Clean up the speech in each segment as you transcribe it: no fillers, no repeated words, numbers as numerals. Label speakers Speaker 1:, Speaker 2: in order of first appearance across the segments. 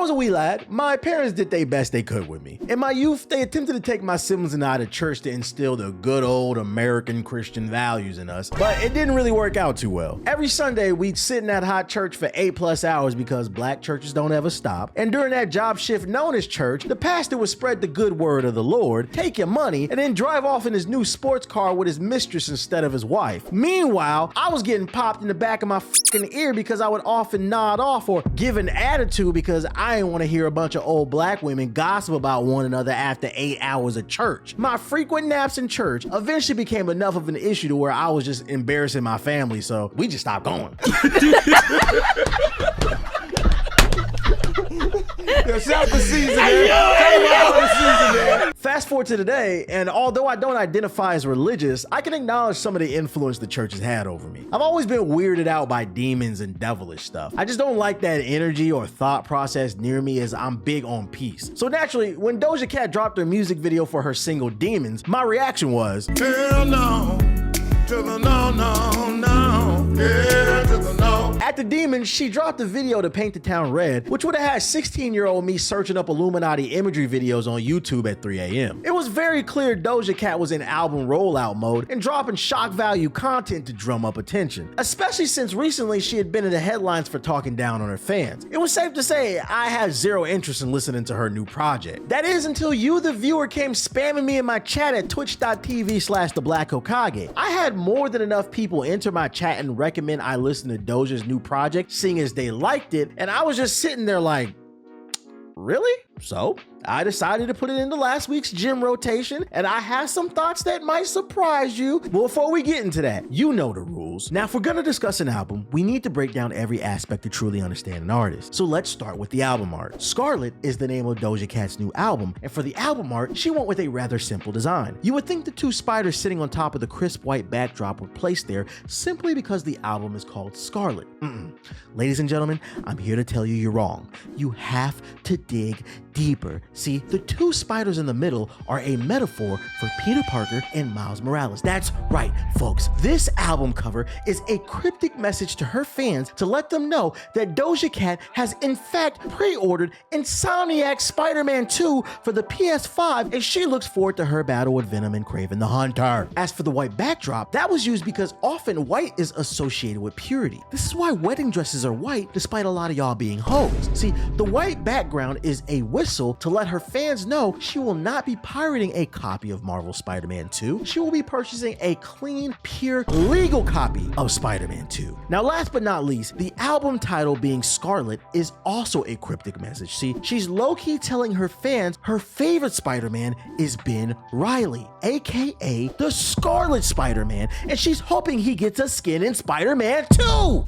Speaker 1: was a wee lad, my parents did their best they could with me. In my youth, they attempted to take my siblings and I to church to instill the good old American Christian values in us, but it didn't really work out too well. Every Sunday, we'd sit in that hot church for 8+ hours because black churches don't ever stop. And during that job shift known as church, the pastor would spread the good word of the Lord, take your money, and then drive off in his new sports car with his mistress instead of his wife. Meanwhile, I was getting popped in the back of my fucking ear because I would often nod off or give an attitude because I didn't want to hear a bunch of old black women gossip about one another after 8 hours of church. My frequent naps in church eventually became enough of an issue to where I was just embarrassing my family, so we just stopped going.
Speaker 2: Shout the season, man.
Speaker 1: Fast forward to today, and although I don't identify as religious, I can acknowledge some of the influence the church has had over me. I've always been weirded out by demons and devilish stuff. I just don't like that energy or thought process near me, as I'm big on peace. So naturally, when Doja Cat dropped her music video for her single Demons, my reaction was,
Speaker 2: hell no, to the no, no, no, yeah, to the no.
Speaker 1: At the Demons, she dropped a video to paint the town red, which would have had 16-year-old me searching up Illuminati imagery videos on YouTube at 3 a.m. It was very clear Doja Cat was in album rollout mode and dropping shock value content to drum up attention, especially since recently she had been in the headlines for talking down on her fans. It was safe to say I had zero interest in listening to her new project. That is until you, the viewer, came spamming me in my chat at twitch.tv/theblackokage. I had more than enough people enter my chat and recommend I listen to Doja's new project, seeing as they liked it, and I was just sitting there like, really? So I decided to put it into last week's gym rotation, and I have some thoughts that might surprise you. But before we get into that, you know the rules. Now, if we're gonna discuss an album, we need to break down every aspect to truly understand an artist. So let's start with the album art. Scarlet is the name of Doja Cat's new album, and for the album art, she went with a rather simple design. You would think the two spiders sitting on top of the crisp white backdrop were placed there simply because the album is called Scarlet. Ladies and gentlemen, I'm here to tell you you're wrong. You have to dig deeper. See, the two spiders in the middle are a metaphor for Peter Parker and Miles Morales. That's right, folks. This album cover is a cryptic message to her fans to let them know that Doja Cat has in fact pre-ordered Insomniac's Spider-Man 2 for the PS5, and she looks forward to her battle with Venom and Kraven the Hunter. As for the white backdrop, that was used because often white is associated with purity. This is why wedding dresses are white, despite a lot of y'all being hoes. See, the white background is a whistle to let her fans know she will not be pirating a copy of Marvel Spider-Man 2. She will be purchasing a clean, pure, legal copy of Spider-Man 2. Now, last but not least, the album title being Scarlet is also a cryptic message. See, she's low-key telling her fans her favorite Spider-Man is Ben Reilly, aka the Scarlet Spider-Man, and she's hoping he gets a skin in Spider-Man 2.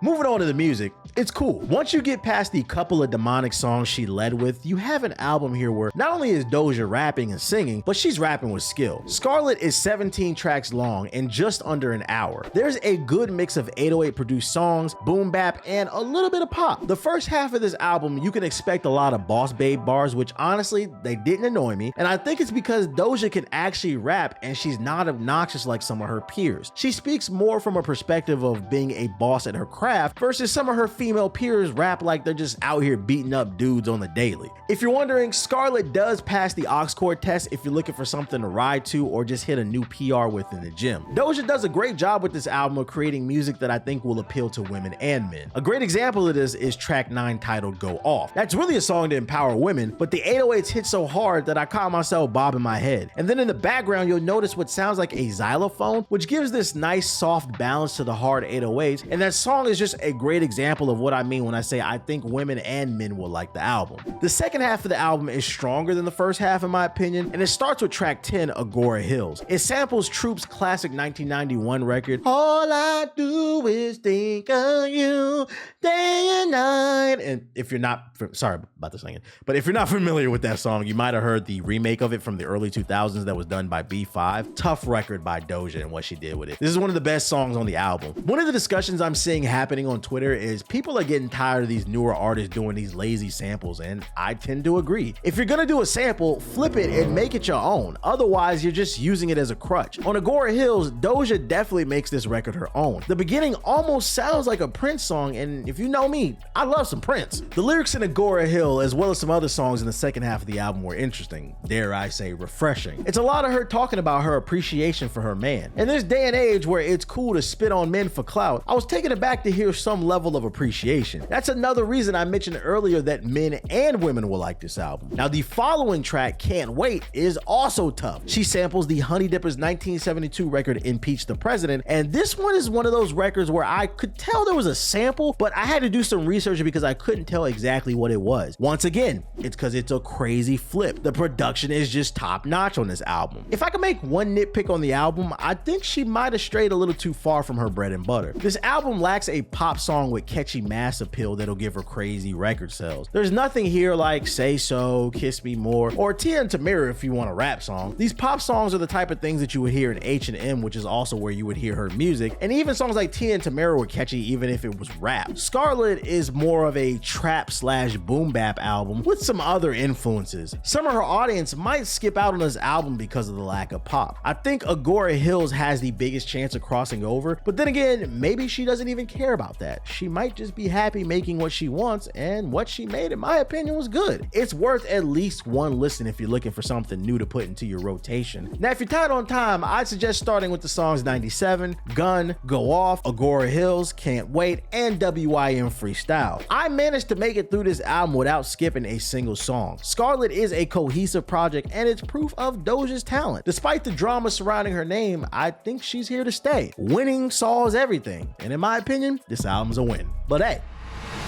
Speaker 1: Moving on to the music, it's cool. Once you get past the couple of demonic songs she led with, you have an album here where not only is Doja rapping and singing, but she's rapping with skill. Scarlet is 17 tracks long and just under an hour. There's a good mix of 808 produced songs, boom bap, and a little bit of pop. The first half of this album, you can expect a lot of boss babe bars, which honestly, they didn't annoy me. And I think it's because Doja can actually rap and she's not obnoxious like some of her peers. She speaks more from a perspective of being a boss at her craft versus some of her female peers rap like they're just out here beating up dudes on the daily. If you're wondering, Scarlet does pass the aux cord test if you're looking for something to ride to or just hit a new PR with in the gym. Doja does a great job with this album of creating music that I think will appeal to women and men. A great example of this is track 9 titled Go Off. That's really a song to empower women, but the 808s hit so hard that I caught myself bobbing my head. And then in the background, you'll notice what sounds like a xylophone, which gives this nice soft balance to the hard 808s, and that song is just a great example of what I mean when I say I think women and men will like the album. The second half of the album is stronger than the first half in my opinion, and it starts with track 10, Agora Hills. It samples Troop's classic 1991 record, All I Do Is Think of You Day and Night. And if you're not, sorry about the singing, but if you're not familiar with that song, you might have heard the remake of it from the early 2000s that was done by B5. Tough record by Doja and what she did with it. This is one of the best songs on the album. One of the discussions I'm seeing happen happening on Twitter is people are getting tired of these newer artists doing these lazy samples, and I tend to agree. If you're gonna do a sample, flip it and make it your own. Otherwise, you're just using it as a crutch. On Agora Hills, Doja definitely makes this record her own. The beginning almost sounds like a Prince song, and if you know me, I love some Prince. The lyrics in Agora Hill, as well as some other songs in the second half of the album, were interesting, dare I say refreshing. It's a lot of her talking about her appreciation for her man. In this day and age where it's cool to spit on men for clout, I was taken aback to hear some level of appreciation. That's another reason I mentioned earlier that men and women will like this album. Now, the following track, Can't Wait, is also tough. She samples the Honey Dippers' 1972 record Impeach the President, and this one is one of those records where I could tell there was a sample, but I had to do some research because I couldn't tell exactly what it was. Once again, it's because it's a crazy flip. The production is just top notch on this album. If I could make one nitpick on the album, I think she might have strayed a little too far from her bread and butter. This album lacks a pop song with catchy mass appeal that'll give her crazy record sales. There's nothing here like Say So, Kiss Me More, or Tia and Tamira if you want a rap song. These pop songs are the type of things that you would hear in H&M, which is also where you would hear her music, and even songs like Tia and Tamira were catchy even if it was rap. Scarlet is more of a trap / boom bap album with some other influences. Some of her audience might skip out on this album because of the lack of pop. I think Agora Hills has the biggest chance of crossing over, but then again, maybe she doesn't even care about that. She might just be happy making what she wants, and what she made, in my opinion, was good. It's worth at least one listen if you're looking for something new to put into your rotation. Now, if you're tight on time, I'd suggest starting with the songs 97, Gun, Go Off, Agora Hills, Can't Wait, and WIM Freestyle. I managed to make it through this album without skipping a single song. Scarlet is a cohesive project, and it's proof of Doja's talent. Despite the drama surrounding her name, I think she's here to stay. Winning solves everything, and in my opinion, this album's a win. But hey,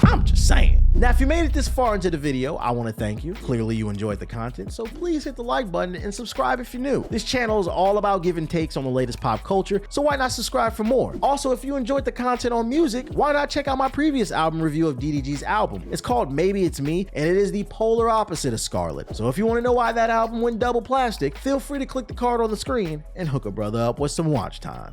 Speaker 1: I'm just saying. Now, if you made it this far into the video, I want to thank you. Clearly you enjoyed the content, so please hit the like button and subscribe if you're new. This channel is all about giving takes on the latest pop culture, so why not subscribe for more? Also, if you enjoyed the content on music, why not check out my previous album review of DDG's album? It's called Maybe It's Me, and it is the polar opposite of Scarlet. So if you want to know why that album went double plastic, feel free to click the card on the screen and hook a brother up with some watch time.